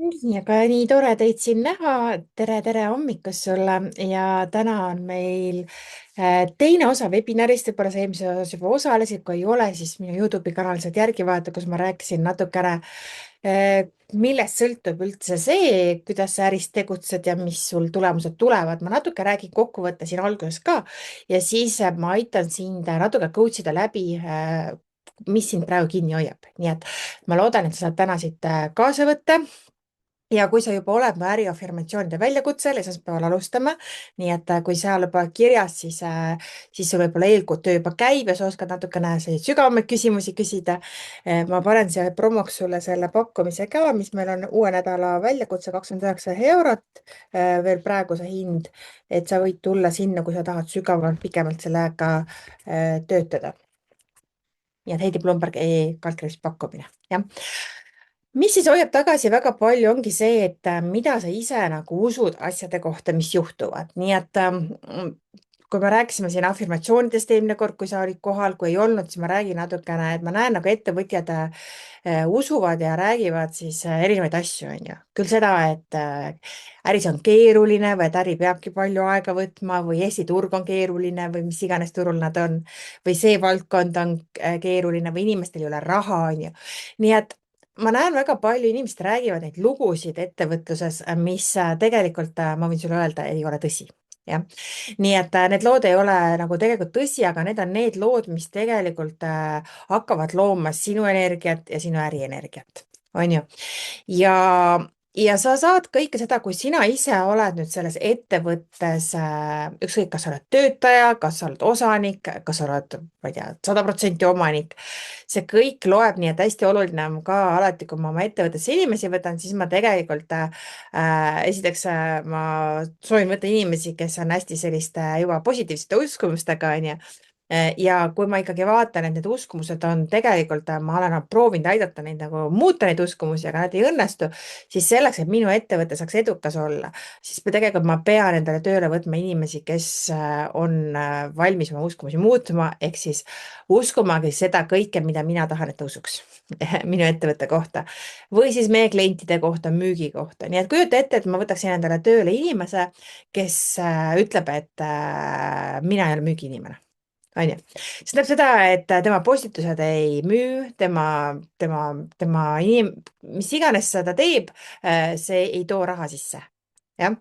Nii, aga nii tore teid siin näha. Tere hommikust sulle ja täna on meil teine osa webinarist. Võib-olla sa eelmises osas juba osalesid, kui ei ole, siis minu YouTube'i kanal saad järgi vaadata, kus ma rääkisin natukene, millest sõltub üldse see, kuidas sa äris tegutsed ja mis sul tulemused tulevad. Ma natuke räägin kokkuvõtte siin alguses ka ja siis ma aitan sind natuke coach ida läbi, mis sind praegu kinni hoiab. Nii et ma loodan, et sa saad täna siit kaasa võtta. Ja kui sa juba oled mu äriafirmatsioonide väljakutsel, esmaspäeval alustame, nii et kui seal juba kirjas, siis sul võib-olla eeltöö juba käib ja sa oskad natukene selliseid sügavamaid küsimusi küsida. Ma panen siia promoks sulle selle pakkumise ka, mis meil on uue nädala väljakutse 29 eurot, veel praeguse hind, et sa võid tulla sinna, kui sa tahad sügavamalt, pikemalt sellega töötada. Nii et Heidi Blumberg kaldkriips pakkumine, jah. Mis siis hoiab tagasi väga palju, ongi see, et mida sa ise nagu usud asjade kohta, mis juhtuvad. Nii et kui me rääkisime siin afirmatsioonidest eelmine kord, kui sa olid kohal, kui ei olnud, siis ma räägin natukene, et ma näen nagu ettevõtjad usuvad ja räägivad siis erinevaid asju, on ju. Küll seda, et äris on keeruline või et äri peabki palju aega võtma või Eesti turg on keeruline või mis iganes turul nad on või see valdkond on keeruline või inimestel ei ole raha, on ju. Nii et ma näen väga palju inimesed räägivad neid lugusid ettevõtluses, mis tegelikult, ma võin sulle öelda, ei ole tõsi. Jah. Nii et need lood ei ole nagu tegelikult tõsi, aga need on need lood, mis tegelikult hakkavad looma sinu energiat ja sinu ärienergiat, on ju. Ja sa saad kõike seda, kui sina ise oled nüüd selles ettevõttes, ükskõik, kas sa oled töötaja, kas sa oled osanik, kas sa oled, ma ei tea, 100% omanik, see kõik loeb, nii et hästi oluline on ka alati, kui ma oma ettevõttesse inimesi võtan, siis ma tegelikult esiteks ma soovin võtta inimesi, kes on hästi selliste juba positiivsete uskumustega, on ju. Ja kui ma ikkagi vaatan, et need uskumused on tegelikult, ma olen proovinud aidata neid nagu muuta neid uskumusi, aga nad ei õnnestu, siis selleks, et minu ettevõte saaks edukas olla, siis tegelikult ma pean endale tööle võtma inimesi, kes on valmis oma uskumusi muutma, ehk siis uskumagi seda kõike, mida mina tahan, et ta usuks minu ettevõtte kohta või siis meie klientide kohta, müügi kohta. Nii et kujuta ette, et ma võtaksin endale tööle inimese, kes ütleb, et mina ei ole müügiinimene. On ju. See tähendab seda, et tema postitused ei müü, mis iganes ta teeb, see ei too raha sisse. Jah.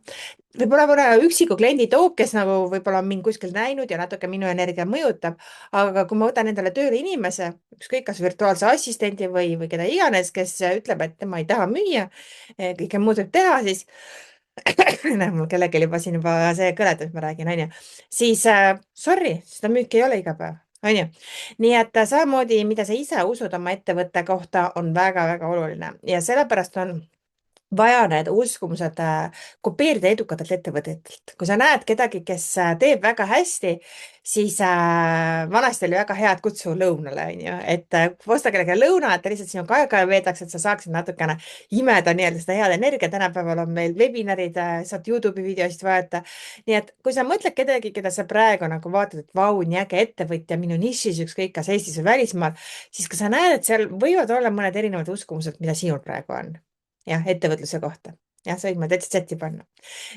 Võib-olla mõne üksiku kliendi toob, kes nagu võib-olla on mind kuskil näinud ja natuke minu energia mõjutab, aga kui ma võtan endale tööle inimese, ükskõik kas virtuaalse assistendi või keda iganes, kes ütleb, et tema ei taha müüa, kõike muud võib teha, siis näe, mul kellelgi juba siin juba see kõled, et ma räägin, on ju, siis sorry, seda müüki ei ole iga päev, on ju. Nii et samamoodi, mida sa ise usud oma ettevõtte kohta, on väga-väga oluline ja sellepärast on vaja need uskumused kopeerida edukatelt ettevõtetelt. Kui sa näed kedagi, kes teeb väga hästi, siis vanasti oli väga hea, et kutsu lõunale, on ju, et osta kellegi lõuna, et ta lihtsalt sinuga aega veedaks, et sa saaksid natukene imeda nii-öelda seda head energia. Tänapäeval on meil webinarid, saad YouTube'i videosid vaadata. Nii et kui sa mõtled kedagi, keda sa praegu nagu vaatad, et vau, nii äge ettevõtja minu nišis, ükskõik kas Eestis või välismaal, siis ka sa näed, et seal võivad olla mõned erinevad uskumused, mida sinul praegu on. Jah, ettevõtluse kohta. Jah, sa võid ma täitsa chati panna.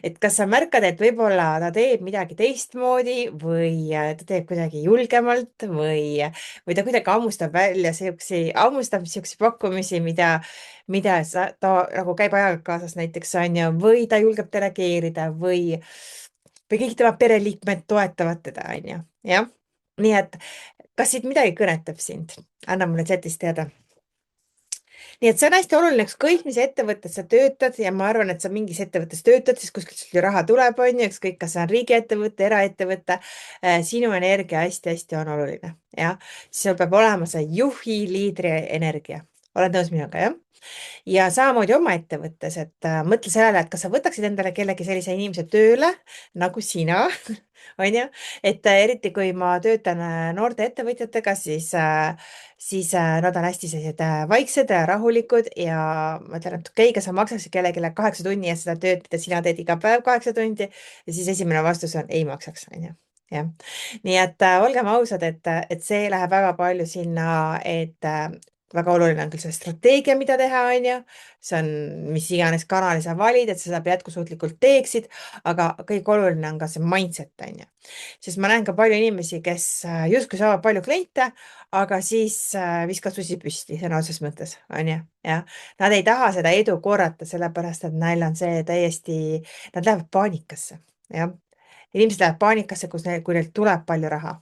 Et kas sa märkad, et võib-olla ta teeb midagi teistmoodi või ta teeb kuidagi julgemalt või ta kuidagi hammustab siuksi pakkumisi, mida ta nagu käib ajaga kaasas näiteks on ju, või ta julgeb delegeerida või kõik tema pereliikmed toetavad teda, on ju. Jah. Nii et kas siit midagi kõnetab sind? Anna mulle chatis teada. Nii et see on hästi oluline, ükskõik mis ettevõttes sa töötad ja ma arvan, et sa mingis ettevõttes töötad, siis kuskilt sul ju raha tuleb, on ju, ükskõik, kas see on riigiettevõte, eraettevõte, sinu energia hästi-hästi on oluline, jah. Sul peab olema see juhi, liidri energia. Oled nõus minuga, jah? Ja samamoodi oma ettevõttes, et mõtle sellele, et kas sa võtaksid endale kellegi sellise inimese tööle nagu sina, on ju, et eriti kui ma töötan noorte ettevõtjatega, siis nad on hästi sellised vaiksed ja rahulikud ja ma ütlen, et okei, kas sa maksaksid kellelegi 8 tunni eest seda tööd, mida sina teed iga päev 8 tundi ja siis esimene vastus on ei maksaks, on ju. Jah. Nii et olgem ausad, et see läheb väga palju sinna, et väga oluline on küll see strateegia, mida teha, on ju, see on, mis iganes kanali sa valid, et sa seda jätkusuutlikult teeksid, aga kõige oluline on ka see mindset, on ju. Sest ma näen ka palju inimesi, kes justkui saavad palju kliente, aga siis viskavad susi püsti sõna otseses mõttes, on ju, jah. Nad ei taha seda edu korrata, sellepärast et neil on see täiesti, nad lähevad paanikasse, jah. Inimesed lähevad paanikasse, kui neilt tuleb palju raha,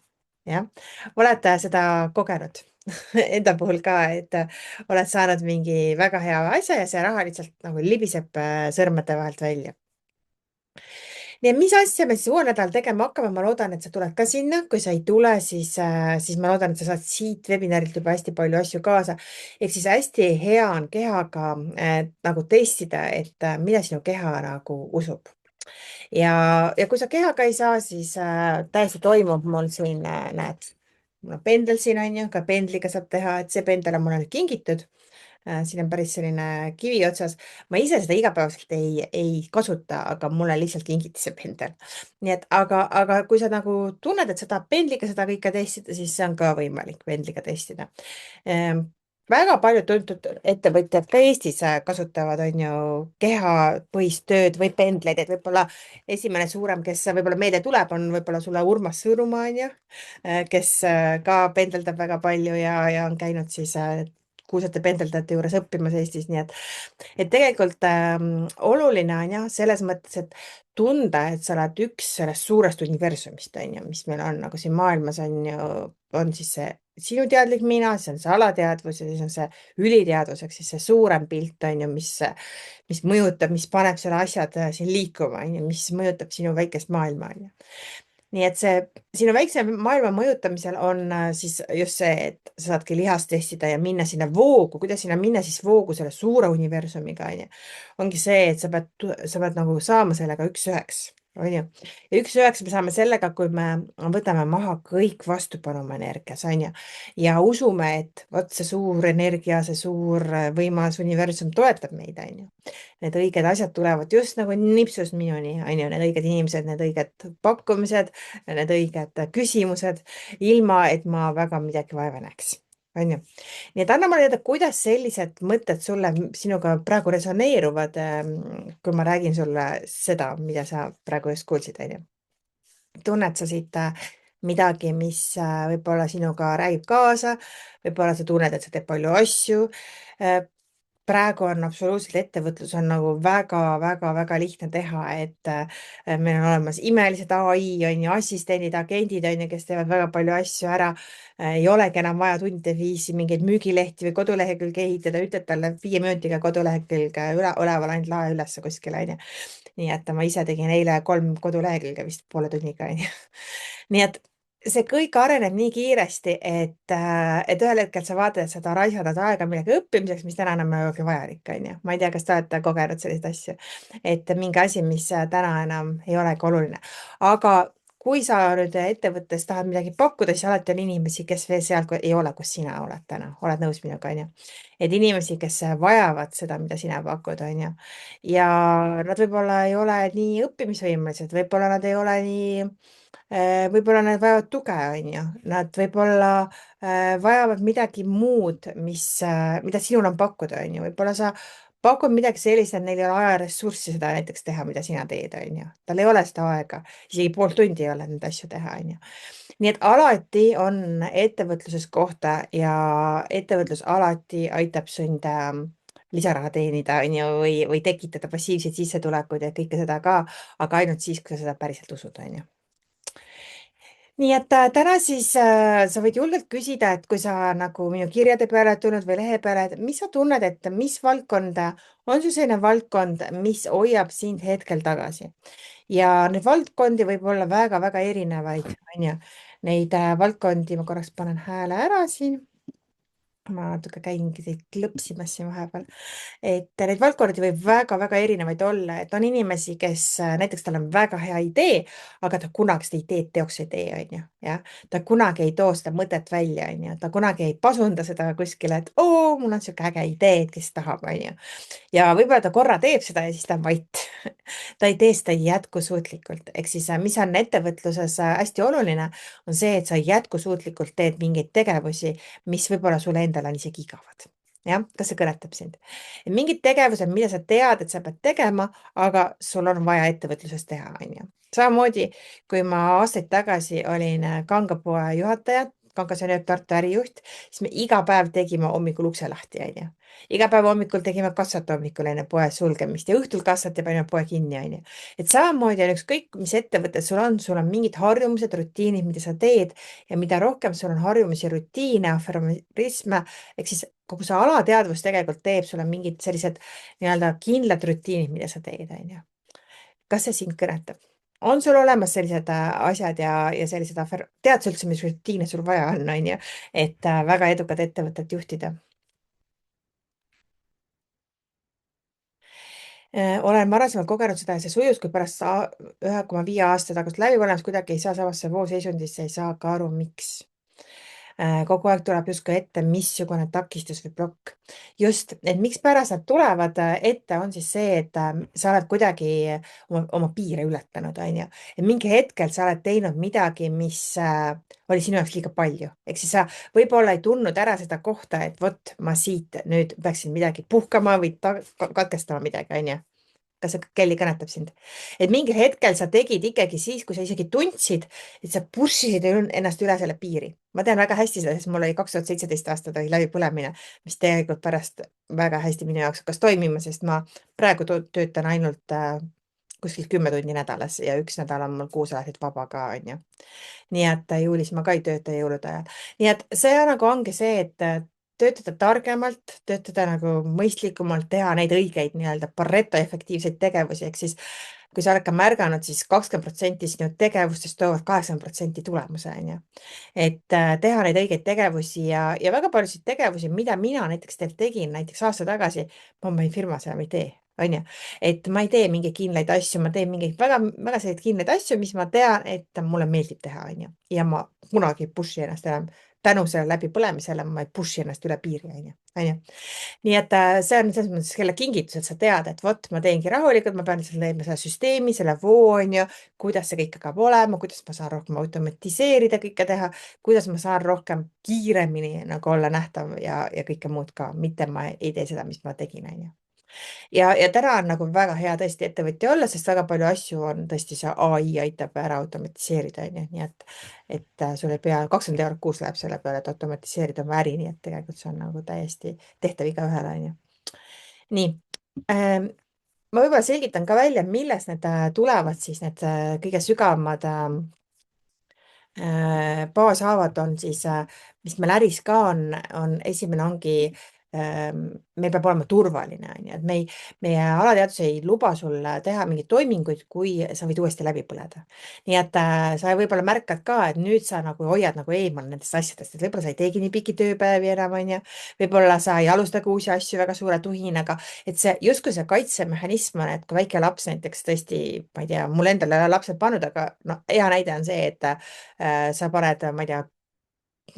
jah. Olete seda kogenud? Enda puhul ka, et oled saanud mingi väga hea asja ja see raha lihtsalt nagu libiseb sõrmede vahelt välja. Nii et mis asja me siis uuel nädalal tegema hakkame, ma loodan, et sa tuled ka sinna, kui sa ei tule, siis ma loodan, et sa saad siit webinarilt juba hästi palju asju kaasa. Ehk siis hästi hea on kehaga nagu testida, et mida sinu keha nagu usub. Ja kui sa kehaga ei saa, siis täiesti toimub mul siin, näed, mul on pendel siin on ju, ka pendliga saab teha, et see pendel on mulle nüüd kingitud. Siin on päris selline kivi otsas. Ma ise seda igapäevaselt ei kasuta, aga mulle lihtsalt kingiti see pendel. Nii et, aga kui sa nagu tunned, et sa tahad pendliga seda kõike testida, siis see on ka võimalik pendliga testida. Väga paljud tuntud ettevõtjad ka Eestis kasutavad, on ju, kehapõhist tööd või pendleid, et võib-olla esimene suurem, kes võib-olla meelde tuleb, on võib-olla sulle Urmas Sõõrumaa, on ju, kes ka pendeldab väga palju ja on käinud siis kuulsate pendeldajate juures õppimas Eestis, nii et tegelikult oluline on jah, selles mõttes, et tunda, et sa oled üks sellest suurest universumist, on ju, mis meil on, nagu siin maailmas on ju, on siis see sinu teadlik mina, siis on see alateadvus ja siis on see üliteadvus, ehk siis see suurem pilt on ju, mis mõjutab, mis paneb selle asjad siin liikuma, on ju, mis mõjutab sinu väikest maailma, on ju. Nii et see sinu väikse maailma mõjutamisel on siis just see, et sa saadki lihast testida ja minna sinna voogu, kuidas sinna minna siis voogu selle suure universumiga, on ju. Ongi see, et sa pead nagu saama sellega üks-üheks, on ju. Ja üks-üheks me saame sellega, kui me võtame maha kõik vastupanu oma energias, on ju. Ja usume, et vot see suur energia, see suur võimas universum toetab meid, on ju. Need õiged asjad tulevad just nagu nipsust minuni, on ju, need õiged inimesed, need õiged pakkumised, need õiged küsimused, ilma et ma väga midagi vaeva näeks, on ju. Nii et anna mulle teada, kuidas sellised mõtted sulle, sinuga praegu resoneeruvad, kui ma räägin sulle seda, mida sa praegu just kuulsid, on ju. Tunned sa siit midagi, mis võib-olla sinuga räägib kaasa, võib-olla sa tunned, et sa teed palju asju. Praegu on absoluutselt ettevõtlus on nagu väga-väga-väga lihtne teha, et meil on olemas imelised ai, on ju, assistendid, agendid, on ju, kes teevad väga palju asju ära. Ei olegi enam vaja tundide viisi mingeid müügilehti või kodulehekülge ehitada, ütled talle 5 minutiga kodulehekülge üleval ainult lae ülesse kuskile, on ju. Nii et ma ise tegin eile 3 kodulehekülge vist poole tunniga, on ju. Nii et see kõik areneb nii kiiresti, et ühel hetkel sa vaatad, et sa raisad aega millegi õppimiseks, mis täna enam ei olegi vajalik, on ju. Ma ei tea, kas te olete kogenud selliseid asju, et mingi asi, mis täna enam ei olegi oluline. Aga kui sa nüüd ettevõttes tahad midagi pakkuda, siis alati on inimesi, kes veel seal ei ole, kus sina oled täna. Oled nõus minuga, on ju? Et inimesi, kes vajavad seda, mida sina pakud, on ju. Ja nad võib-olla ei ole nii õppimisvõimelised, võib-olla nad ei ole nii võib-olla nad vajavad tuge, on ju, nad võib-olla vajavad midagi muud, mida sinul on pakkuda, on ju, võib-olla sa pakud midagi sellist, et neil ei ole aja ja ressurssi seda näiteks teha, mida sina teed, on ju. Tal ei ole seda aega, isegi pool tundi ei ole neid asju teha, on ju. Nii et alati on ettevõtluses kohta ja ettevõtlus alati aitab sind lisaraha teenida, on ju, või tekitada passiivseid sissetulekuid ja kõike seda ka, aga ainult siis, kui sa seda päriselt usud, on ju. Nii et täna siis sa võid julgelt küsida, et kui sa nagu minu kirjade peale oled tulnud või lehe peale, et mis sa tunned, et mis valdkond on sul selline valdkond, mis hoiab sind hetkel tagasi ja neid valdkondi võib olla väga-väga erinevaid, on ju. Neid valdkondi ma korraks panen hääle ära siin. Ma natuke käingi teid klõpsimas siin vahepeal, et neid valdkondi võib väga-väga erinevaid olla, et on inimesi, kes näiteks tal on väga hea idee, aga ta kunagi seda ideed teoks ei tee, on ju, jah. Ta kunagi ei too seda mõtet välja, on ju, ta kunagi ei pasunda seda kuskile, et oo, mul on sihuke äge idee, et kes tahab, on ju. Ja võib-olla ta korra teeb seda ja siis ta on vait. Ta ei tee seda jätkusuutlikult, ehk siis mis on ettevõtluses hästi oluline, on see, et sa jätkusuutlikult teed mingeid tegevusi, mis võib-olla sulle endale endal on isegi igavad. jah, kas see kõnetab sind? Et mingid tegevused, mida sa tead, et sa pead tegema, aga sul on vaja ettevõtluses teha, onju. Samamoodi, kui ma aastaid tagasi olin kangapoe juhataja, Kangas on Tartu ärijuht, siis me iga päev tegime hommikul ukse lahti, onju. Iga päev hommikul tegime kassat hommikul enne poe sulgemist ja õhtul kassat ja panime poe kinni, onju. Et samamoodi on ükskõik, mis ettevõte sul on mingid harjumused, rutiinid, mida sa teed ja mida rohkem sul on harjumusi, rutiine, aforisme, ehk siis kogu see alateadvus tegelikult teeb sulle mingid sellised nii-öelda kindlad rutiinid, mida sa teed, onju. Kas see sind kõnetab? On sul olemas sellised asjad ja sellised tead sa üldse, mis rutiine sul vaja on ju, et väga edukat ettevõtet juhtida? Olen varasemalt kogenud seda ja see sujus, kui pärast 1,5 aasta tagust läbipõlemist kuidagi ei saa samasse vooseisundisse, ei saa ka aru, miks. Kogu aeg tuleb justkui ette missugune takistus või plokk. Just, et mikspärast nad tulevad ette, on siis see, et sa oled kuidagi oma piire ületanud, onju. Et mingi hetkel sa oled teinud midagi, mis oli sinu jaoks liiga palju. Ehk siis sa võib-olla ei tundnud ära seda kohta, et vot ma siit nüüd peaksin midagi puhkama või katkestama midagi, onju. Kas see Kelly kõnetab sind? Et mingil hetkel sa tegid ikkagi siis, kui sa isegi tundsid, et sa push isid ennast üle selle piiri. Ma tean väga hästi seda, sest mul oli 2017 aastal oli läbipõlemine, mis tegelikult pärast väga hästi minu jaoks hakkas toimima, sest ma praegu töötan ainult kuskil 10 tundi nädalas ja üks nädal on mul kuusajasid vaba ka, onju. Nii et juulis ma ka ei tööta jõulude ajal. Nii et see nagu ongi see, et töötada targemalt, töötada nagu mõistlikumalt, teha neid õigeid nii-öelda Pareto efektiivseid tegevusi, ehk siis kui sa oled ka märganud, siis 20% sinu tegevustest toovad 80% tulemuse, onju. Et teha neid õigeid tegevusi ja väga paljusid tegevusi, mida mina näiteks tegin näiteks aasta tagasi, ma meie firmas enam ei tee, onju. Et ma ei tee mingeid kindlaid asju, ma teen mingeid väga selliseid kindlaid asju, mis ma tean, et mulle meeldib teha, onju. Ja ma kunagi ei push'i ennast enam tänu selle läbipõlemisele, ma ei push'i ennast üle piiri, onju. Nii et see on selles mõttes kelle kingitus, et sa tead, et vot ma teengi rahulikult, ma pean lihtsalt leidma selle süsteemi, selle voo, onju, kuidas see kõik hakkab olema, kuidas ma saan rohkem automatiseerida kõike teha, kuidas ma saan rohkem kiiremini nagu olla nähtav ja kõike muud ka, mitte ma ei tee seda, mis ma tegin, onju. Ja täna on nagu väga hea tõesti ettevõtja olla, sest väga palju asju on tõesti see ai aitab ära automatiseerida, onju, nii et sul ei pea 20 eurot kuus läheb selle peale, et automatiseerida oma äri, nii et tegelikult see on nagu täiesti tehtav igaühele, onju. Nii ma võib-olla selgitan ka välja, millest need tulevad siis need kõige sügavamad baashaavad on siis, mis meil äris ka on esimene ongi, meil peab olema turvaline, onju, et meie alateadus ei luba sul teha mingeid toiminguid, kui sa võid uuesti läbi põleda. Nii et sa võib-olla märkad ka, et nüüd sa nagu hoiad nagu eemal nendest asjadest, et võib-olla sa ei teegi nii pikki tööpäevi enam, onju. Võib-olla sa ei alusta ka uusi asju väga suure tuhinaga, et see justkui see kaitsemehhanism on, et kui väike laps näiteks tõesti, ma ei tea, mul endal ei ole lapsed pannud, aga noh, hea näide on see, et sa paned,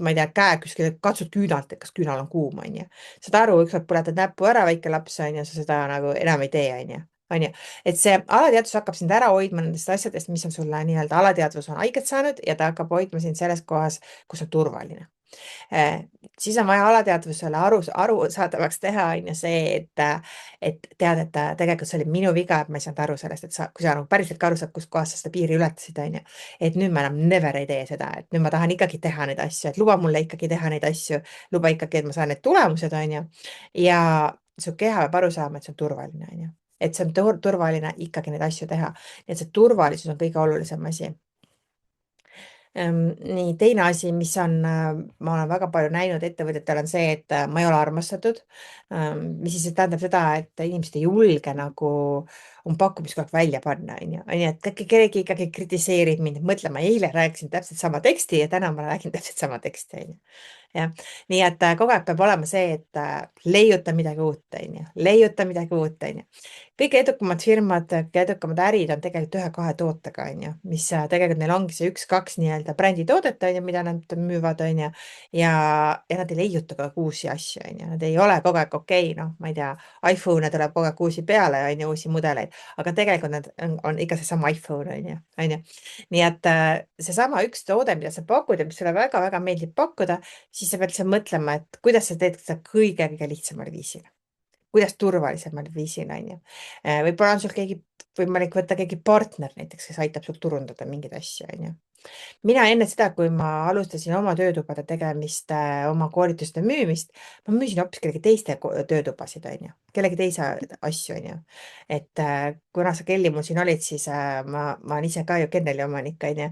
ma ei tea, käe kuskile, katsud küünalt, et kas küünal on kuum, onju. Saad aru, ükskord põletad näppu ära, väike laps, onju, sa seda nagu enam ei tee, onju. Et see alateadvus hakkab sind ära hoidma nendest asjadest, mis on sulle nii-öelda alateadvus on haiget saanud ja ta hakkab hoidma sind selles kohas, kus on turvaline. Siis on vaja alateadvusele arusaadavaks teha, on ju see, et tead, et tegelikult see oli minu viga, et ma ei saanud aru sellest, et kui sa nagu päriselt ka aru saad, kus kohas sa seda piiri ületasid, on ju. Et nüüd ma enam never ei tee seda, et nüüd ma tahan ikkagi teha neid asju, et luba mulle ikkagi teha neid asju, luba ikkagi, et ma saan need tulemused, on ju. Ja su keha peab aru saama, et see on turvaline, on ju. Et see on turvaline ikkagi neid asju teha. Et see turvalisus on kõige olulisem asi. Nii, teine asi, mis on, ma olen väga palju näinud ettevõtetel on see, et ma ei ole armastatud, mis siis tähendab seda, et inimesed ei julge nagu oma pakkumist kogu aeg välja panna, onju, et keegi ikkagi kritiseerib mind, mõtle, ma eile rääkisin täpselt sama teksti ja täna ma räägin täpselt sama teksti, onju. Jah, nii et kogu aeg peab olema see, et leiuta midagi uut, onju, leiuta midagi uut, onju. Kõige edukamad firmad, kõige edukamad ärid on tegelikult 1-2 tootega, onju, mis tegelikult neil ongi see 1-2 nii-öelda bränditoodet, onju, mida nad müüvad, onju, ja nad ei leiuta kogu aeg uusi asju, onju, nad ei ole kogu aeg okei, noh, ma ei tea, iPhone'e tuleb kogu aeg uusi peale, onju, uusi mudeleid, aga tegelikult need on ikka seesama iPhone on ju. nii et seesama üks toode, mida sa pakud ja mis sulle väga-väga meeldib pakkuda, siis sa pead lihtsalt mõtlema, et kuidas sa teed seda kõige-kõige lihtsamal viisil, kuidas turvalisemal viisil on ju. võib-olla on sul võimalik võtta keegi partner näiteks, kes aitab sul turundada mingeid asju on ju. Mina enne seda, kui ma alustasin oma töötubade tegemist, oma koolituste müümist, ma müüsin hoopis kellegi teiste töötubasid, on ju, kellegi teise asju, on ju. et kuna sa Kelly mul siin olid, siis ma olen ise ka ju Kenneli omanik, on ju.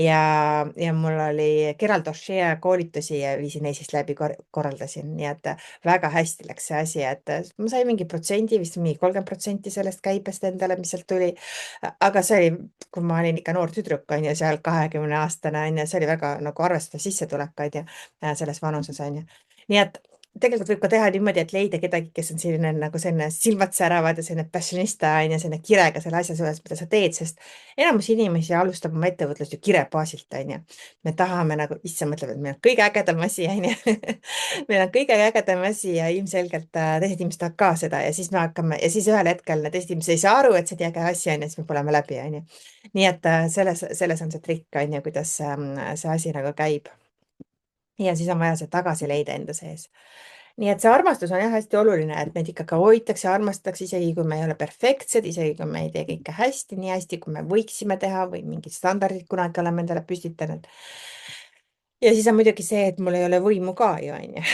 ja mul oli Gerald O'Shea koolitusi ja viisin Eestist läbi, korraldasin, nii et väga hästi läks see asi, et ma sain mingi protsendi, vist mingi 30% sellest käibest endale, mis sealt tuli. aga see oli, kui ma olin ikka noor tüdruk, on ju, seal 20-aastane, on ju, see oli väga nagu arvestatav sissetulek, on ju, selles vanuses, on ju. nii et tegelikult võib ka teha niimoodi, et leida kedagi, kes on selline nagu selline silmad säravad ja selline passionista on ju, selline kirega selle asja juures, mida sa teed, sest enamus inimesi alustab oma ettevõtlust ju kire baasilt, on ju. me tahame nagu, issand mõtleb, et meil on kõige ägedam asi, on ju. meil on kõige ägedam asi ja ilmselgelt teised inimesed tahavad ka seda ja siis me hakkame ja siis ühel hetkel need teised inimesed ei saa aru, et see on nii äge asi on ju, siis me põleme läbi, on ju. nii et selles on see trikk, on ju, kuidas see asi nagu käib. ja siis on vaja see tagasi leida enda sees. nii et see armastus on jah hästi oluline, et meid ikkagi hoitakse ja armastatakse, isegi kui me ei ole perfektsed, isegi kui me ei tee kõike hästi, nii hästi, kui me võiksime teha või mingid standardid kunagi oleme endale püstitanud. ja siis on muidugi see, et mul ei ole võimu ka ju onju.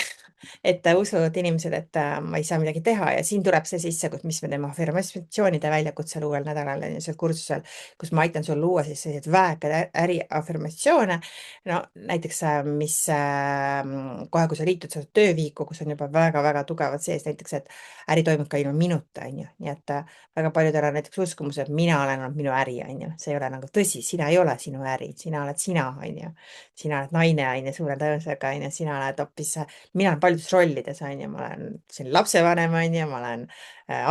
et usuvad inimesed, et ma ei saa midagi teha ja siin tuleb see sisse, mis me teeme afirmatsioonide väljakutsel uuel nädalal on ju seal kursusel, kus ma aitan sul luua siis selliseid väekad äriafirmatsioone. no näiteks, mis kohe, kui sa liitud selle töövihiku, kus on juba väga-väga tugevad sees, näiteks, et äri toimub ka ilma minuta on ju, nii et väga paljudel on näiteks uskumus, et mina olen minu äri on ju, see ei ole nagu tõsi, sina ei ole sinu äri, sina oled sina on ju, sina oled naine on ju, suure tõenäosusega on ju, sina oled hoopis, mina olen paljudes rollides on ju, ma olen siin lapsevanem on ju, ma olen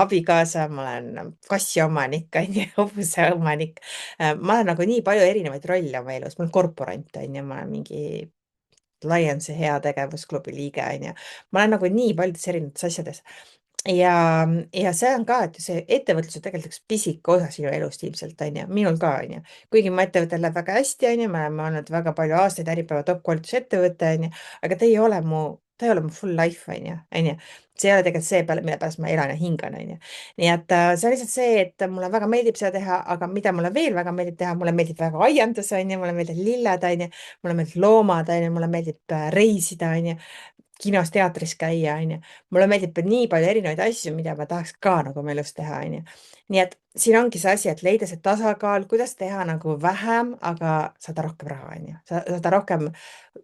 abikaasa, ma olen kassi omanik on ju, hobuse omanik. ma olen nagu nii palju erinevaid rolle oma elus, ma olen korporant on ju, ma olen mingi Lionsi heategevusklubi liige on ju, ma olen nagu nii paljudes erinevates asjades. ja see on ka, et see ettevõtlus on tegelikult üks pisike osa sinu elust ilmselt on ju, minul ka on ju. kuigi mu ettevõttel läheb väga hästi on ju, me oleme olnud väga palju aastaid Äripäeva top-koolitusettevõte on ju, aga ta ei ole mu full life on ju. see ei ole tegelikult see, mille pärast ma elan ja hingan on ju. nii et see on lihtsalt see, et mulle väga meeldib seda teha, aga mida mulle veel väga meeldib teha, mulle meeldib väga aiandus on ju, mulle meeldib lilled on ju, mulle meeldib loomad on ju, mulle meeldib reisida on ju, kinos, teatris käia, on ju. mulle meeldib nii palju erinevaid asju, mida ma tahaks ka nagu oma elus teha, on ju. nii et siin ongi see asi, et leida see tasakaal, kuidas teha nagu vähem, aga saada rohkem raha, on ju. saada rohkem,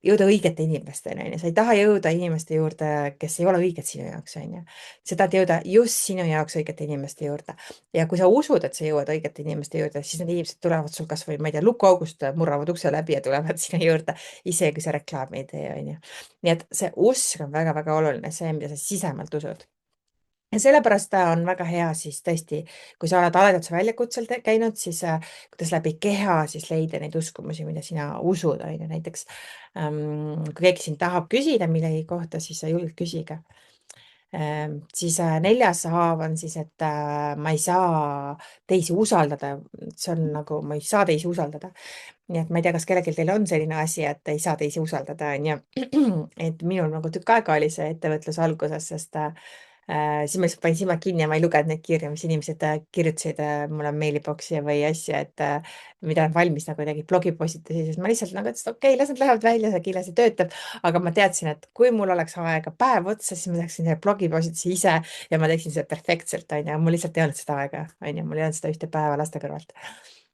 jõuda õigete inimesteni, on ju. sa ei taha jõuda inimeste juurde, kes ei ole õiged sinu jaoks, on ju. sa tahad jõuda just sinu jaoks õigete inimeste juurde. ja kui sa usud, et sa jõuad õigete inimeste juurde, siis need inimesed tulevad sul kasvõi, ma ei tea, lukuaugust murravad ukse läbi ja tulevad sinu juurde, isegi kui sa reklaami ei tee, on ju. nii et see usk on väga-väga oluline, see, mida sa sisemalt usud. ja sellepärast on väga hea siis tõesti, kui sa oled aleduse väljakutsel käinud, siis kuidas läbi keha siis leida neid uskumusi, mida sina usud, on ju. näiteks kui keegi sind tahab küsida millegi kohta, siis sa julged küsige. siis 4. haav on siis, et ma ei saa teisi usaldada, see on nagu, ma ei saa teisi usaldada. nii et ma ei tea, kas kellelgi teil on selline asi, et ei saa teisi usaldada, on ju. et minul nagu tükk aega oli see ettevõtlus alguses, sest siis ma lihtsalt panin silmad kinni ja ma ei lugenud neid kirju, mis inimesed kirjutasid mulle meiliboksi või asju, et mida nad valmis nagu tegid blogipostitusi, sest ma lihtsalt nagu ütlesin, okei, las nad lähevad välja, see kindlasti töötab. aga ma teadsin, et kui mul oleks aega päev otsa, siis ma teeksin selle blogipostitusi ise ja ma teeksin seda perfektselt, on ju, mul lihtsalt ei olnud seda aega, on ju, mul ei olnud seda ühte päeva laste kõrvalt,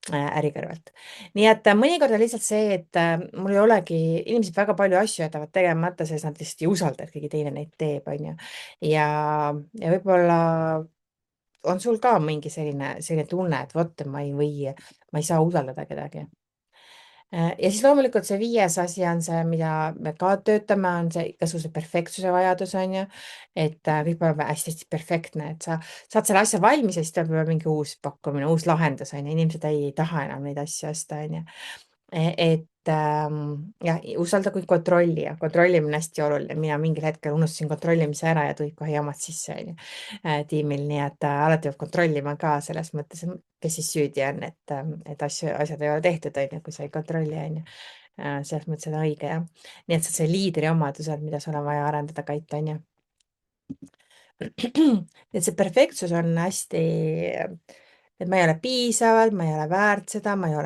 äri kõrvalt. nii et mõnikord on lihtsalt see, et mul ei olegi, inimesed väga palju asju jätavad tegemata, sest nad lihtsalt ei usalda, et keegi teine neid teeb, on ju. ja võib-olla on sul ka mingi selline tunne, et vot, ma ei saa usaldada kedagi. ja siis loomulikult see 5. asi on see, mida me ka töötame, on see igasuguse perfektsuse vajadus, on ju. et kõik peab olema hästi-hästi perfektne, et sa saad selle asja valmis ja siis tuleb juba mingi uus pakkumine, uus lahendus, on ju, inimesed ei taha enam neid asju osta, on ju. et jah, usalda kui kontrolli ja kontrollimine on hästi oluline. Mina mingil hetkel unustasin kontrollimise ära ja tulid kohe jamad sisse onju tiimil, nii et alati peab kontrollima ka selles mõttes, kes siis süüdi on, et asjad ei ole tehtud onju, kui sa ei kontrolli onju. Selles mõttes on õige jah. nii et see liidri omadused, mida sul on vaja arendada, Kait onju. et see perfektsus on hästi, et ma ei ole piisavalt, ma ei ole väärt seda, ma ei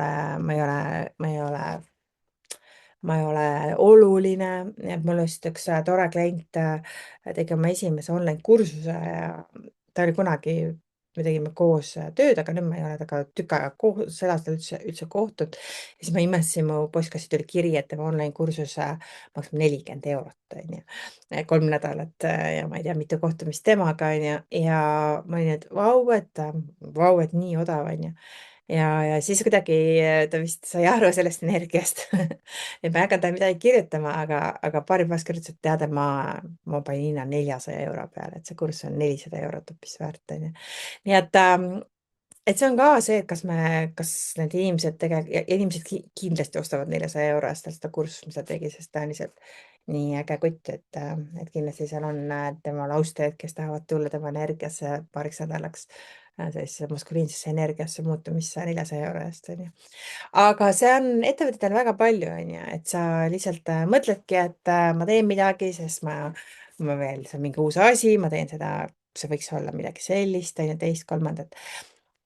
ole oluline, et mul just üks tore klient tegi oma esimese online kursuse ja ta oli kunagi, me tegime koos tööd, aga nüüd ma ei ole temaga tükk aega koos, sel aastal üldse kohtunud. Ja siis ma imestasin, mu postkasti tuli kiri, et tema online kursus maksab 40 eurot, onju. 3 nädalat ja ma ei tea, mitu kohtumist temaga, onju. Ja ma olin, et vau, et nii odav, onju. Ja siis kuidagi ta vist sai aru sellest energiast et ma ei hakanud talle midagi kirjutama, aga paari päevast kirjutas, et tead, ma panin hinna 400 euro peale, et see kursus on 400 eurot hoopis väärt onju. nii et see on ka see, et kas need inimesed inimesed kindlasti ostavad 400 euro eest seda kursust, mis ta tegi, sest ta on lihtsalt nii äge kutt, et kindlasti seal on temal austajad, kes tahavad tulla tema energiasse paariks nädalaks sellisesse maskuliinsesse energiasse muutumisse 400 euro eest onju. aga see on ettevõtetel väga palju onju, et sa lihtsalt mõtledki, et ma teen midagi, sest ma veel, see on mingi uus asi, ma teen seda, see võiks olla midagi sellist onju, teist, kolmandat.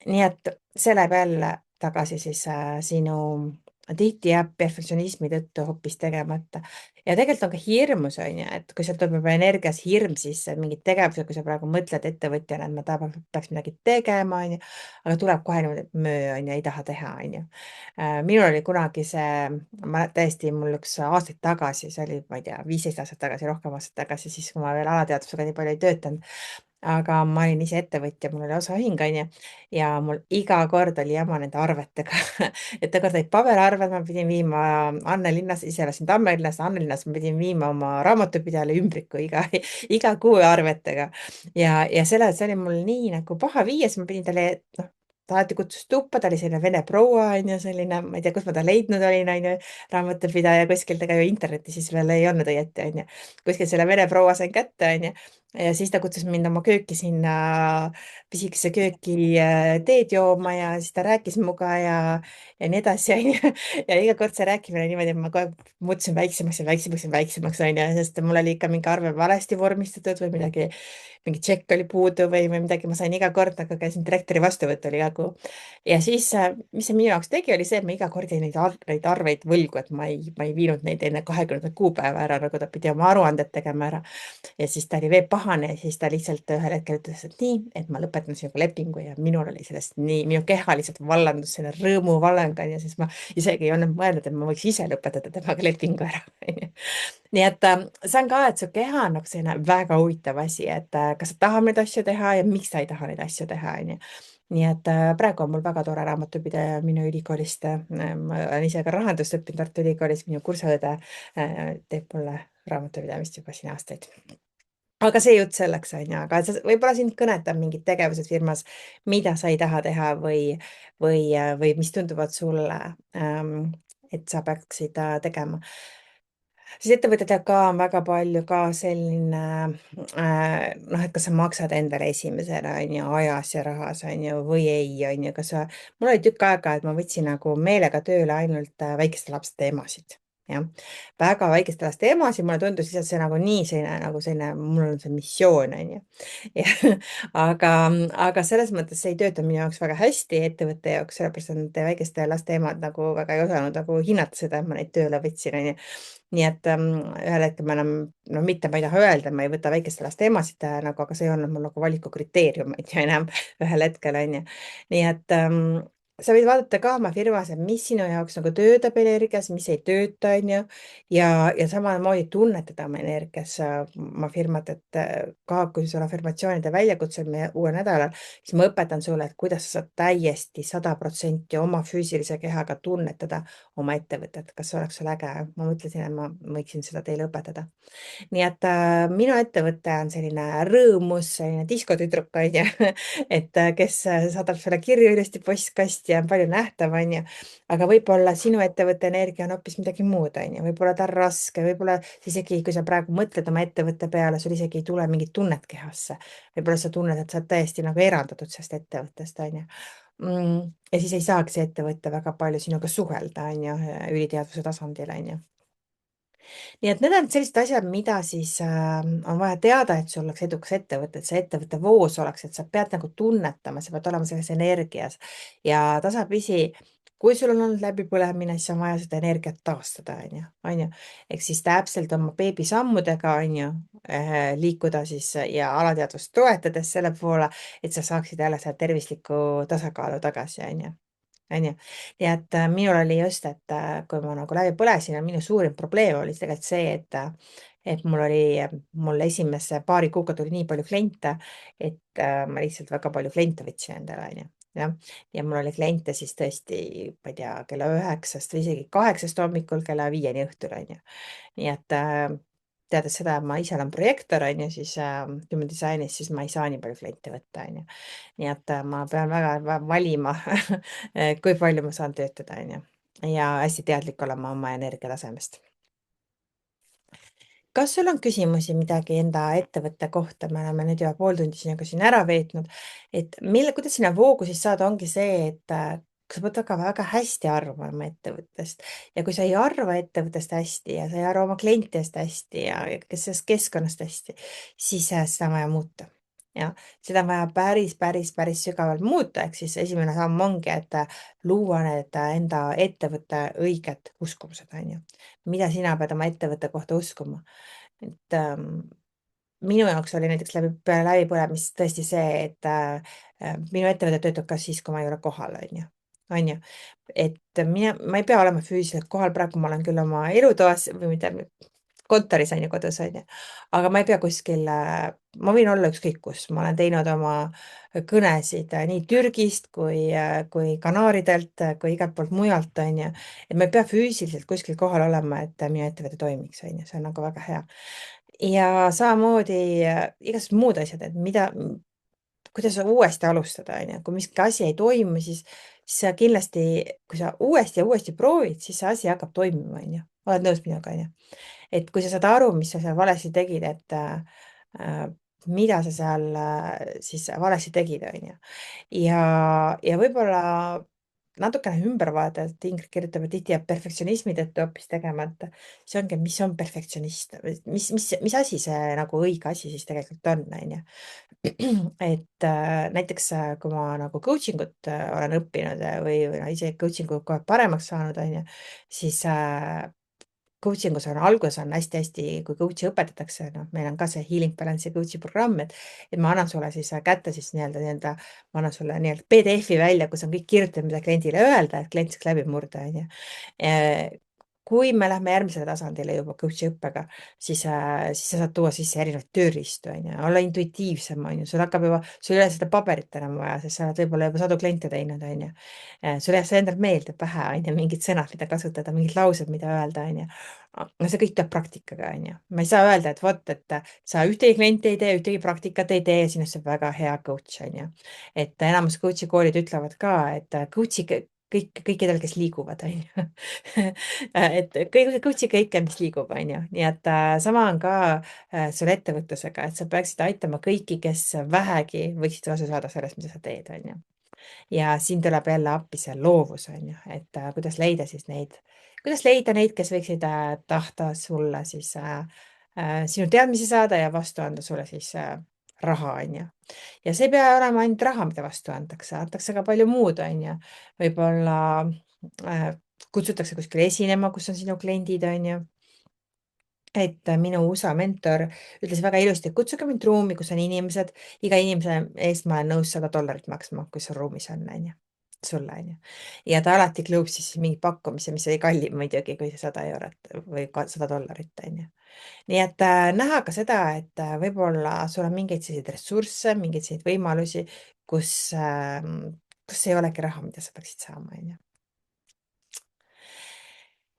nii et see läheb jälle tagasi siis sinu tihti jääb perfektsionismi tõttu hoopis tegemata. ja tegelikult on ka hirmus, onju, et kui sealt tuleb juba energias hirm sisse, mingid tegevused, kui sa praegu mõtled ettevõtjana, et ma peaks midagi tegema, onju, aga tuleb kohe niimoodi, et onju, ei taha teha, onju. minul oli kunagi see, täiesti mul üks aastaid tagasi, see oli, ma ei tea, 15 aastat tagasi, rohkem aastaid tagasi, siis kui ma veel alateadvusega nii palju ei töötanud, aga ma olin ise ettevõtja, mul oli osaühing onju ja mul iga kord oli jama nende arvetega et kord olid paberarved, ma pidin viima Annelinnas, ise elasin Tammelinnas, Annelinnas ma pidin viima oma raamatupidajale ümbriku iga kuu arvetega ja see oli mul nii nagu paha viia, siis ma pidin talle, noh, ta alati kutsus tuppa, ta oli selline vene proua onju, selline, ma ei tea, kus ma ta leidnud olin onju, raamatupidaja kuskilt, ega ju internetti siis veel ei olnud õieti onju. kuskilt selle vene proua sain kätte onju ja siis ta kutsus mind oma kööki sinna, pisikesse kööki teed jooma ja siis ta rääkis minuga ja nii edasi onju. ja iga kord see rääkimine niimoodi, et ma kogu aeg muutusin väiksemaks ja väiksemaks ja väiksemaks onju, sest mul oli ikka mingi arve valesti vormistatud või midagi, mingi tšekk oli puudu või midagi, ma sain iga kord, nagu käisin direktori vastuvõtul iga kuu. ja siis, mis see minu jaoks tegi, oli see, et ma iga kord jäin neid arveid võlgu, et ma ei viinud neid enne 20. kuupäeva ära, nagu ta pidi oma aruanded tegema ära. ja siis ta oli veel pahane ja siis ta lihtsalt ühel hetkel ütles, et nii, et ma lõpetan sinuga lepingu ja minul oli sellest nii, minu keha lihtsalt vallandus selle rõõmuvallang ja siis ma isegi ei olnud mõelnud, et ma võiks ise lõpetada temaga lepingu ära nii et see on ka, et su keha on nagu selline väga huvitav asi, et kas sa tahad neid asju teha ja miks sa ei taha neid asju teha, onju. nii et praegu on mul väga tore raamatupidaja minu ülikoolist. ma olen ise ka rahandust õppinud Tartu Ülikoolis, minu kursaõde teeb mulle raamatupidamist juba siin aastaid. aga see jutt selleks onju, aga võib-olla sind kõnetab mingid tegevused firmas, mida sa ei taha teha või mis tunduvad sulle, et sa peaksid tegema. siis ettevõtetel ka on väga palju ka selline noh, et kas sa maksad endale esimesena onju ajas ja rahas onju või ei onju, mul oli tükk aega, et ma võtsin nagu meelega tööle ainult väikeste laste emasid. jah, väga väikeste laste emasid, mulle tundus lihtsalt see nagu nii selline, mul on see missioon onju. aga selles mõttes see ei tööta minu jaoks väga hästi ettevõtte jaoks, sellepärast et nende väikeste laste emad nagu väga ei osanud nagu hinnata seda, et ma neid tööle võtsin onju. nii et ühel hetkel ma enam, no mitte ma ei taha öelda, ma ei võta väikeste laste emasid nagu, aga see ei olnud mul nagu valiku kriteerium, et ju enam ühel hetkel onju. nii et sa võid vaadata ka oma firmas, et mis sinu jaoks nagu töötab energias, mis ei tööta, onju. ja samamoodi tunnetada oma energias oma firmat, et ka kui sul afirmatsioonide väljakutsed meie uuel nädalal, siis ma õpetan sulle, et kuidas sa saad täiesti 100% oma füüsilise kehaga tunnetada oma ettevõtet, kas see oleks sul äge? ma mõtlesin, et ma võiksin seda teile õpetada. nii et minu ettevõte on selline rõõmus, selline diskotüdruk onju, et kes saadab sulle kirju ilusti postkasti hästi ja on palju nähtav, onju. aga võib-olla sinu ettevõtte energia on hoopis midagi muud, onju. võib-olla ta on raske, võib-olla isegi, kui sa praegu mõtled oma ettevõtte peale, sul isegi ei tule mingit tunnet kehasse. võib-olla sa tunned, et sa oled täiesti nagu eraldatud sellest ettevõttest, onju. Ja siis ei saaks see ettevõte väga palju sinuga suhelda, onju, üliteadvuse tasandil, onju. Nii et need on sellised asjad, mida siis on vaja teada, et sul oleks edukas ettevõte, et see ettevõtte voos oleks, et sa pead nagu tunnetama, sa pead olema selles energias ja tasapisi, kui sul on olnud läbipõlemine, siis on vaja seda energiat taastada, onju. Ehk siis täpselt oma beebisammudega, onju, liikuda siis ja alateadvust toetades selle poole, et sa saaksid jälle seda tervislikku tasakaalu tagasi, onju. Nii et minul oli just, et kui ma nagu läbi põlesin ja minu suurim probleem oli tegelikult see, et mul esimese paari kuuga tuli nii palju kliente, et ma lihtsalt väga palju kliente võtsin endale, onju. jah, ja mul oli kliente siis tõesti, ma ei tea, kella 9-st või isegi 8-st hommikul kella 5-ni õhtul, onju. Nii et teades seda, et ma ise olen projektor, onju, siis human disainis, siis ma ei saa nii palju kliente võtta, onju. Nii et ma pean väga valima kui palju ma saan töötada, onju. Ja hästi teadlik olema oma energiatasemest. Kas sul on küsimusi midagi enda ettevõtte kohta? Me oleme nüüd juba pool tundi sinuga siin ära veetnud, et kuidas sinna voogu siis saada, ongi see, et sa pead väga hästi arvama oma ettevõttest ja kui sa ei arva ettevõttest hästi ja sa ei arva oma klientidest hästi ja kes sellest keskkonnast hästi, siis seda on vaja muuta. Ja seda on vaja päris sügavalt muuta, ehk siis esimene samm ongi, et luua need enda ettevõtte õiged uskumused, onju. Mida sina pead oma ettevõtte kohta uskuma? Et minu jaoks oli näiteks peale läbipõlemist tõesti see, et minu ettevõte töötab ka siis, kui ma ei ole kohal, onju. Et ma ei pea olema füüsiliselt kohal, praegu ma olen küll oma elutoas või mitte, kontoris onju, kodus onju, aga ma ei pea kuskil, ma võin olla ükskõik kus, ma olen teinud oma kõnesid nii Türgist kui Kanaaridelt kui igalt poolt mujalt onju. et ma ei pea füüsiliselt kuskil kohal olema, et minu ettevõte toimiks, onju, see on nagu väga hea. ja samamoodi igasugused muud asjad, et kuidas uuesti alustada, onju, kui miski asi ei toimu, siis sa kindlasti, kui sa uuesti ja uuesti proovid, siis see asi hakkab toimima, onju. oled nõus minuga, onju? Et kui sa saad aru, mis sa seal valesti tegid, et mida sa seal siis valesti tegid, onju. ja võib-olla natukene ümber vaadata, et Ingrid kirjutab, et tihti jääb perfektsionismi tõttu hoopis tegemata. see ongi, mis on perfektsionist, mis asi see nagu õige asi siis tegelikult on, onju. et näiteks kui ma nagu coaching ut olen õppinud või no, ise coaching ut kohe paremaks saanud, onju, siis coaching us on alguses on hästi-hästi, kui coach'i õpetatakse, noh, meil on ka see Healing Balance'i coach'i programm, et ma annan sulle siis kätte siis nii-öelda, ma annan sulle nii-öelda PDF-i välja, kus on kõik kirjutatud, mida kliendile öelda, et klient saaks läbi murda, onju. Kui me lähme järgmisele tasandile juba coach'i õppega, siis sa saad tuua sisse erinevaid tööriistu, onju, olla intuitiivsem, onju, sul ei ole seda paberit enam vaja, sest sa oled võib-olla juba sadu kliente teinud, onju. sul jääb see endal meelde pähe, onju, mingid sõnad, mida kasutada, mingid laused, mida öelda, onju. no see kõik tuleb praktikaga, onju. ma ei saa öelda, et vot, et sa ühtegi klienti ei tee, ühtegi praktikat ei tee ja sinust saab väga hea coach, onju. et enamus coach'i koolid ütlevad ka, et coach'i kõikidel, kes liiguvad, onju. et coach'i kõike, mis liigub, onju. nii et sama on ka sul ettevõtlusega, et sa peaksid aitama kõiki, kes vähegi võiksid kasu saada sellest, mida sa teed, onju. ja siin tuleb jälle appi see loovus, onju, et kuidas leida neid, kes võiksid tahta sulle siis sinu teadmisi saada ja vastu anda sulle siis raha, onju. ja see ei pea olema ainult raha, mida vastu antakse ka palju muud, onju. võib-olla kutsutakse kuskile esinema, kus on sinu kliendid, onju. et minu USA mentor ütles väga ilusti, et kutsuge mind ruumi, kus on inimesed, iga inimese eest ma olen nõus $100 maksma, kui sul ruumis on, onju. sulle, onju. ja ta alati klõupsis mingi pakkumise, mis oli kallim muidugi kui see €100 või $100, onju. nii et näha ka seda, et võib-olla sul on mingeid selliseid ressursse, mingeid selliseid võimalusi, kus ei olegi raha, mida sa peaksid saama, onju.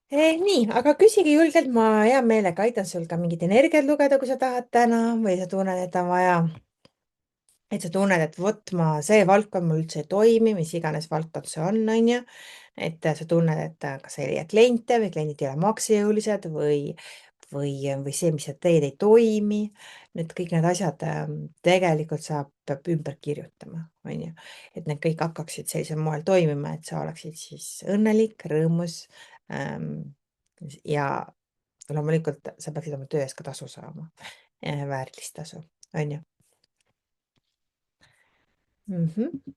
Nii, aga küsige julgelt, ma hea meelega aitan sul ka mingit energiat lugeda, kui sa tahad täna või sa tunned, et on vaja. et sa tunned, et vot see valdkond mul üldse ei toimi, mis iganes valdkond see on ju. Et sa tunned, et kas ei leia kliente või kliendid ei ole maksejõulised või see, mis sa teed, ei toimi. Need kõik need asjad tegelikult peab ümber kirjutama, on ju. Et need kõik hakkaksid sellisel moel toimima, et sa oleksid siis õnnelik, rõõmus ja loomulikult sa peaksid oma töö eest ka tasu saama, väärilist tasu, on ju. Mhm.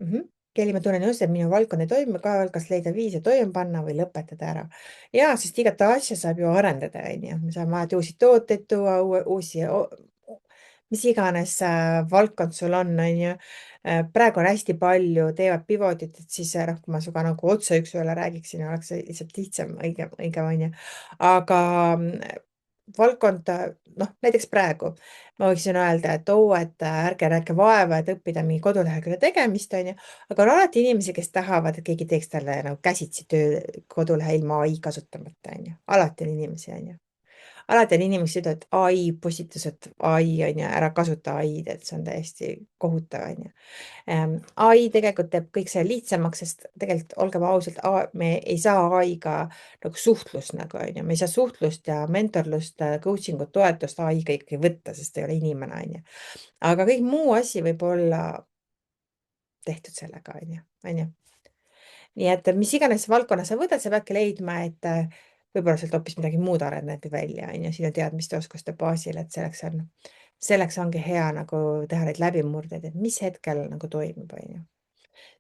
Mhm. Kelly, ma tunnen just, et minu valdkond ei toimi, kaalud, kas leida viise toime panna või lõpetada ära. Ja, sest igat asja saab ju arendada, on ju. Me saame alati uusi tooteid tuua, mis iganes valdkond sul on ju. Praegu on hästi palju, teevad pivotit, et siis noh, kui ma sinuga nagu otse üks-ühele räägiksin, oleks see lihtsalt lihtsam, õige on ju. Aga valdkond, noh, näiteks praegu ma võiksin öelda, et oo, et ärge näidake vaeva, et õppida mingi kodulehekülje tegemist, on ju. Aga on alati inimesi, kes tahavad, et keegi teeks talle nagu käsitsi töö kodulehe ilma ai kasutamata, on ju. Alati on inimesi, on ju. Alati on inimesi, kes ütlevad, et ai postitused, ai on ju, ära kasuta ai-d, et see on täiesti kohutav, on ju. ai tegelikult teeb kõik see lihtsamaks, sest tegelikult olgem ausad, me ei saa ai-ga nagu suhtlust nagu on ju, me ei saa suhtlust ja mentorlust, coaching ut, toetust ai-ga ikkagi võtta, sest ei ole inimene on ju. aga kõik muu asi võib olla tehtud sellega on ju. nii et mis iganes valdkonna sa võtad, sa peadki leidma, et võib-olla sealt hoopis midagi muud arendati välja on ju, sinu teadmiste, oskuste baasil, et selleks ongi hea nagu teha neid läbimurdeid, et mis hetkel nagu toimub, on ju.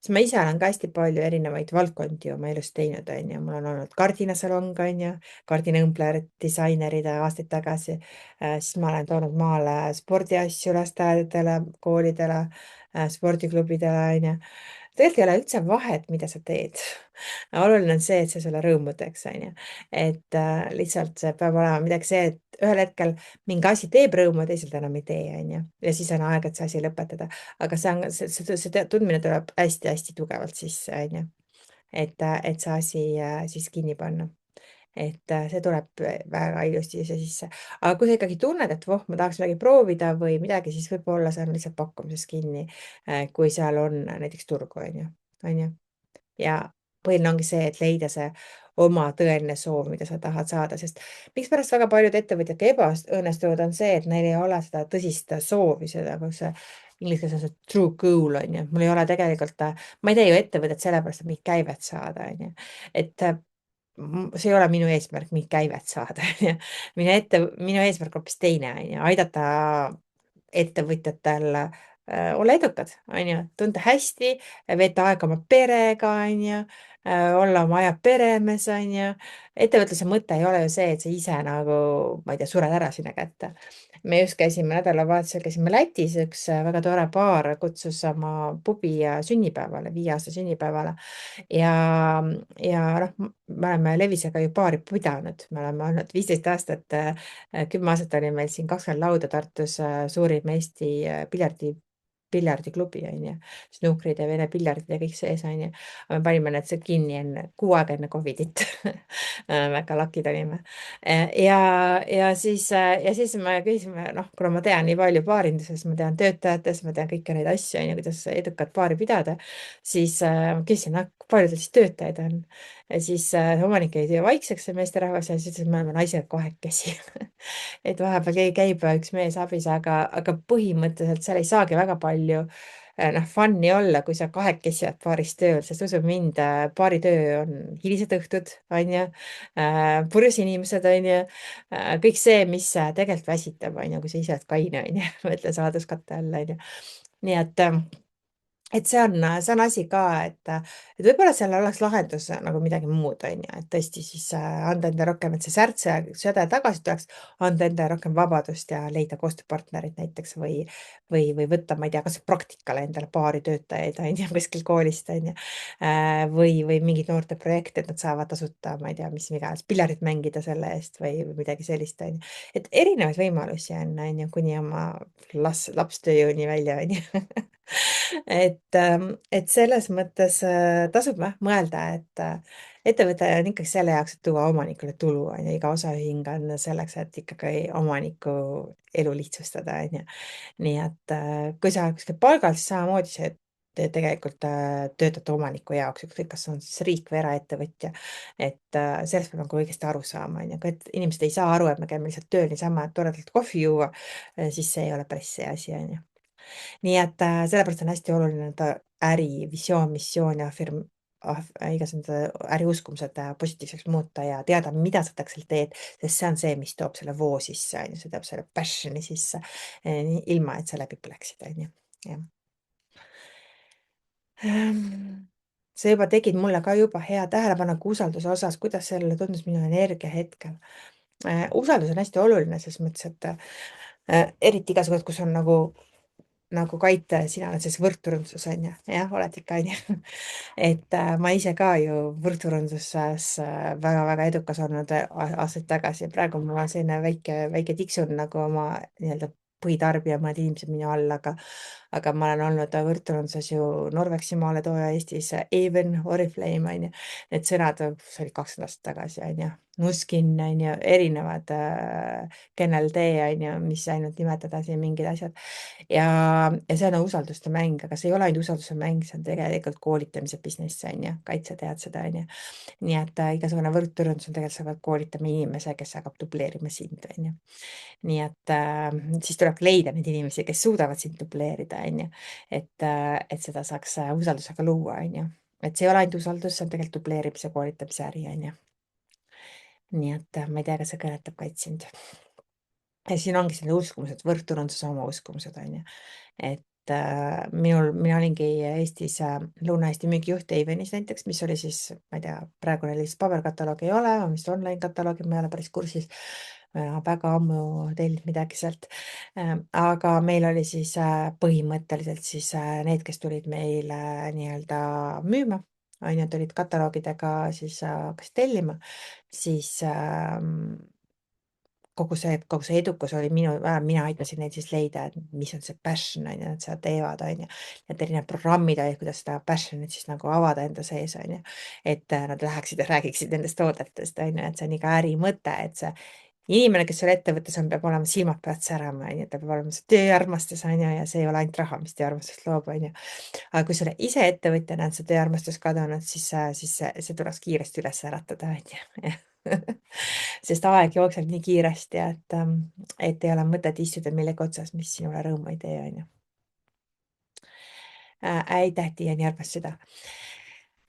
Siis ma ise olen ka hästi palju erinevaid valdkondi oma elus teinud, on ju. Mul on olnud kardinasalong, on ju, kardinaõmblerid, disainerid aastaid tagasi. Siis ma olen toonud maale spordiasju lasteaedadele, koolidele, spordiklubidele, on ju. Tegelikult ei ole üldse vahet, mida sa teed. oluline on see, et see sulle rõõmu teeks, on ju. Et lihtsalt see peab olema midagi see, et ühel hetkel mingi asi teeb rõõmu, teisalt enam ei tee, on ju. Ja siis on aeg, et see asi lõpetada. Aga see on, see tundmine tuleb hästi-hästi tugevalt sisse, on ju. Et see asi siis kinni panna. Et see tuleb väga ilusti siia sisse. Aga kui sa ikkagi tunned, et voh, ma tahaks midagi proovida või midagi, siis võib-olla see on lihtsalt pakkumises kinni, kui seal on näiteks turgu, on ju. Ja põhiline ongi see, et leida see oma tõeline soov, mida sa tahad saada, sest mikspärast väga paljud ettevõtjad ka ebaõnnestuvad, on see, et neil ei ole seda tõsist soovi, seda, kus see inglise keeles on see true goal on ju, mul ei ole tegelikult, ma ei tee ju ettevõtet sellepärast, et mingit käivet saada, on ju. et see ei ole minu eesmärk mingit käivet saada, on ju. minu eesmärk hoopis teine, on ju, aidata ettevõtjatel olla edukad, on ju, tunda hästi, veeta aega oma perega, on ju, olla oma aja peremees, on ju. ettevõtluse mõte ei ole ju see, et sa ise nagu, ma ei tea, sured ära sinna kätte. me just käisime nädalavahetusel, käisime Lätis, üks väga tore paar kutsus oma pubi sünnipäevale, 5 aasta sünnipäevale ja, ja noh, me oleme Levisega ju paari pidanud, me oleme olnud 15 aastat, 10 aastat oli meil siin 20 lauda Tartus, suurim Eesti piljardiklubi on ju, snukrid ja vene piljardid ja kõik sees on ju. me panime need kinni kuu aega enne Covidit väga lakid olime. ja siis me küsisime, noh, kuna ma tean nii palju baarinduses, ma tean töötajatest, ma tean kõiki neid asju on ju, kuidas edukat baari pidada, siis küsisin, kui palju teil siis töötajaid on. Ja siis omanik jäi vaikseks, see meesterahvas, ja siis ütles, et me oleme naised kahekesi et vahepeal keegi käib üks mees abis, aga põhimõtteliselt seal ei saagi väga palju noh, fun'i olla, kui sa kahekesi oled baaris tööl, sest usu mind, baaritöö on hilised õhtud, on ju, purjus inimesed, on ju, kõik see, mis tegelikult väsitab, on ju, kui sa ise oled kaine, on ju, mõtle saladuskatte all, on ju. nii et see on asi ka, et võib-olla seal oleks lahendus nagu midagi muud, on ju, et tõesti siis anda endale rohkem, et see särts ja säde tagasi tuleks, anda endale rohkem vabadust ja leida koostööpartnerid näiteks või võtta, ma ei tea, kas praktikale endale paari töötajaid, on ju, kuskil koolist, on ju, või mingid noorteprojekte, et nad saavad tasuta, ma ei tea, mis iganes, piljardit mängida selle eest või midagi sellist, on ju. et erinevaid võimalusi on ju, kuni oma lapstööjõuni välja, on ju. et selles mõttes tasub mõelda, et ettevõte on ikkagi selle jaoks, et tuua omanikule tulu, on ju, iga osaühing on selleks, et ikkagi omaniku elu lihtsustada, on ju. Nii et kui sa oled kuskil palgal, siis samamoodi see te tegelikult töötate omaniku jaoks, ükskõik, kas on siis riik või eraettevõtja. Et sellest peab nagu õigesti aru saama, on ju, kui et inimesed ei saa aru, et me käime lihtsalt tööl niisama, et toredalt kohvi juua, siis see ei ole päris see asi, on ju. Nii et sellepärast on hästi oluline äri visioon, missioon ja igasugused äriuskumused positiivseks muuta ja teada, mida sa täpselt teed, sest see on see, mis toob selle voo sisse, on ju, see toob selle passion'i sisse, ilma et sa läbi põleksid, on ju, jah. Sa juba tegid mulle ka juba hea tähelepaneku usalduse osas, kuidas sellele tundus minu energia hetkel. Usaldus on hästi oluline selles mõttes, et eriti igasugused, kus on nagu Kait, sina oled selles võrdturundsuses on ju, jah, oled ikka on ju. et ma ise ka ju võrdturunduses väga-väga edukas olnud aastaid tagasi ja praegu mul on selline väike tiksun nagu oma nii-öelda põhitarbija, mõned inimesed minu all, aga ma olen olnud võrdturunduses ju Norvexi maaletooja Eestis, Even, Oriflame on ju. Need sõnad, see oli 20 aastat tagasi on ju, Nuskin on ju, erinevad Kennel D on ju, mis ainult nimetada siin mingid asjad ja see on usalduste mäng, aga see ei ole ainult usalduse mäng, see on tegelikult koolitamise business on ju, Kaitse tead seda on ju. Nii et igasugune võrdturundus on tegelikult, sa pead koolitama inimese, kes hakkab dubleerima sind on ju. Nii et siis tuleb leida neid inimesi, kes suudavad sind dubleerida on ju, et seda saaks usaldusega luua on ju. Et see ei ole ainult usaldus, see on tegelikult dubleerimise koolitamise äri on ju. Nii et ma ei tea, kas see kõnetab Kait sind. Ja siin ongi selline uskumused, võrdturundus oma uskumused on ju. Et mina olingi Eestis Lõuna-Eesti müügijuht Avenis näiteks, mis oli siis, ma ei tea, praegu neil vist paberkataloogi ei ole, on vist online kataloogi, ma ei ole päris kursis. Väga ammu tellinud midagi sealt. Aga meil oli siis põhimõtteliselt siis need, kes tulid meile nii-öelda müüma, on ju, tulid kataloogidega siis hakkasid tellima, siis kogu see edukus oli mina aitasin neil siis leida, et mis on see passion on ju, nad seda teevad, on ju. Need erinevad programmid olid, kuidas seda passion'it siis nagu avada enda sees, on ju. Et nad läheksid ja räägiksid nendest toodetest, on ju, et see on iga äri mõte, et see inimene, kes seal ettevõttes on, peab olema silmad pealt särama, on ju, ta peab olema see tööarmastus, on ju, ja see ei ole ainult raha, mis tööarmastust loob, on ju. Aga kui sa oled ise ettevõtjana, on see tööarmastus kadunud, siis see tuleks kiiresti üles äratada, on ju. Sest aeg jookseb nii kiiresti, et ei ole mõtet istuda millegi otsas, mis sinule rõõmu ei tee, on ju. Aitäh, Tiiani, armas süda.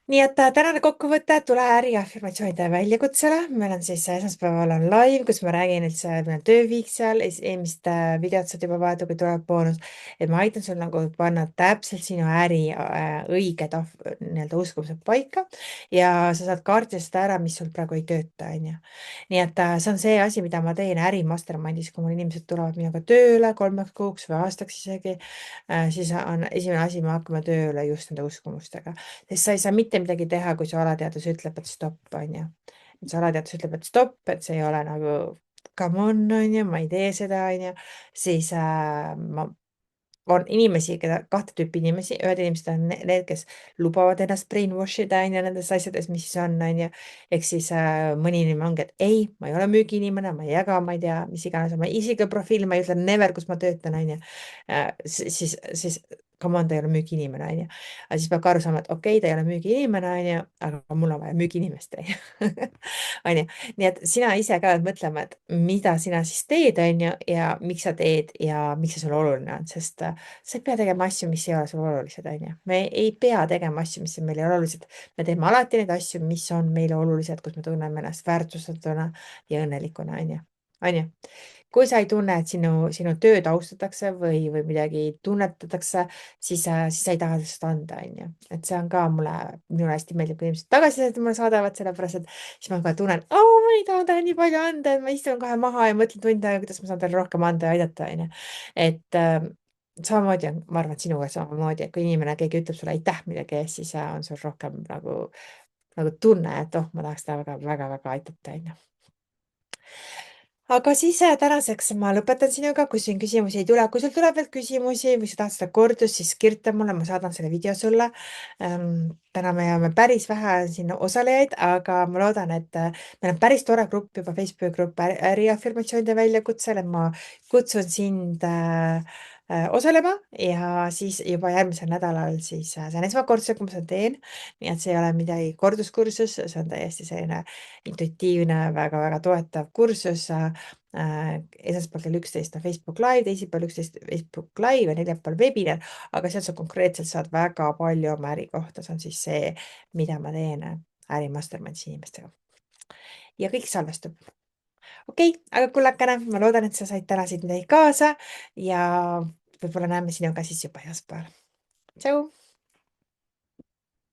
Nii et tänane kokkuvõte, tule äriafirmatsioonide väljakutsele. Meil on siis esmaspäeval on live, kus ma räägin üldse, meil on tööviik seal, eelmist videot saad juba vaadata, kui tuleb boonus. Et ma aitan sul nagu panna täpselt sinu äri õiged nii-öelda uskumused paika ja sa saad kaardistada ära, mis sul praegu ei tööta, on ju. Nii et see on see asi, mida ma teen äri mastermindis, kui mul inimesed tulevad minuga tööle 3 kuuks või aastaks isegi, siis on esimene asi, me hakkame tööle just nende uskumustega. Sest sa ei saa mitte midagi teha, kui su alateadvus ütleb, et stopp, on ju. Et su alateadvus ütleb, et stopp, et see ei ole nagu come on, on ju, ma ei tee seda, on ju. Siis on inimesi, kahte tüüpi inimesi, ühed inimesed on need, kes lubavad ennast brainwash ida on ju nendes asjades, mis on ju. Ehk siis mõni inimene ongi, et ei, ma ei ole müügiinimene, ma ei jaga, ma ei tea, mis iganes oma isikuprofiili, ma ei ütle never, kus ma töötan, on ju. Siis come on, ta ei ole müügiinimene, on ju. Aga siis peab ka aru saama, et okei, ta ei ole müügiinimene, on ju, aga mul on vaja müügiinimest, on ju. On ju. Nii et sina ise ka pead mõtlema, et mida sina siis teed, on ju, ja miks sa teed ja miks see sulle oluline on, sest sa ei pea tegema asju, mis ei ole sulle olulised, on ju. Me ei pea tegema asju, mis on meile olulised. Me teeme alati neid asju, mis on meile olulised, kus me tunneme ennast väärtustatuna ja õnnelikuna, on ju. On ju. Kui sa ei tunne, et sinu tööd austatakse või midagi tunnetatakse, siis sa ei taha seda anda, on ju. Et see on ka minule hästi meeldib, kui inimesed tagasisidet mulle saadavad, sellepärast et siis ma kohe tunnen, ma ei taha talle nii palju anda, et ma istun kohe maha ja mõtlen tund aega, kuidas ma saan talle rohkem anda ja aidata, on ju. Et samamoodi on, ma arvan, et sinuga samamoodi, et kui inimene, keegi ütleb sulle aitäh millegi eest, siis on sul rohkem nagu tunne, et ma tahaks teda väga-väga aidata, on ju. aga siis tänaseks ma lõpetan sinuga, kui siin küsimusi ei tule. Kui sul tuleb veel küsimusi või sa tahad seda kordust, siis kirjuta mulle, ma saadan selle video sulle. Täna me oleme päris vähe siin osalejaid, aga ma loodan, et meil on päris tore grupp juba, Facebooki grupp äriafirmatsioonide väljakutsel, et ma kutsun sind osalema ja siis juba järgmisel nädalal siis see on esmakordselt, kui ma seda teen. nii et see ei ole midagi korduskursus, see on täiesti selline intuitiivne, väga-väga toetav kursus. Esmaspäeval kell 11 on Facebook Live, teisipäeval 11 Facebook Live ja neljapäeval webinar, aga seal sa konkreetselt saad väga palju oma äri kohta, see on siis see, mida ma teen äri mastermind'i inimestega. ja kõik salvestub. okei, aga kullakene, ma loodan, et sa said täna siit midagi kaasa ja võib-olla näeme sinuga siis juba esmaspäeval. tšau.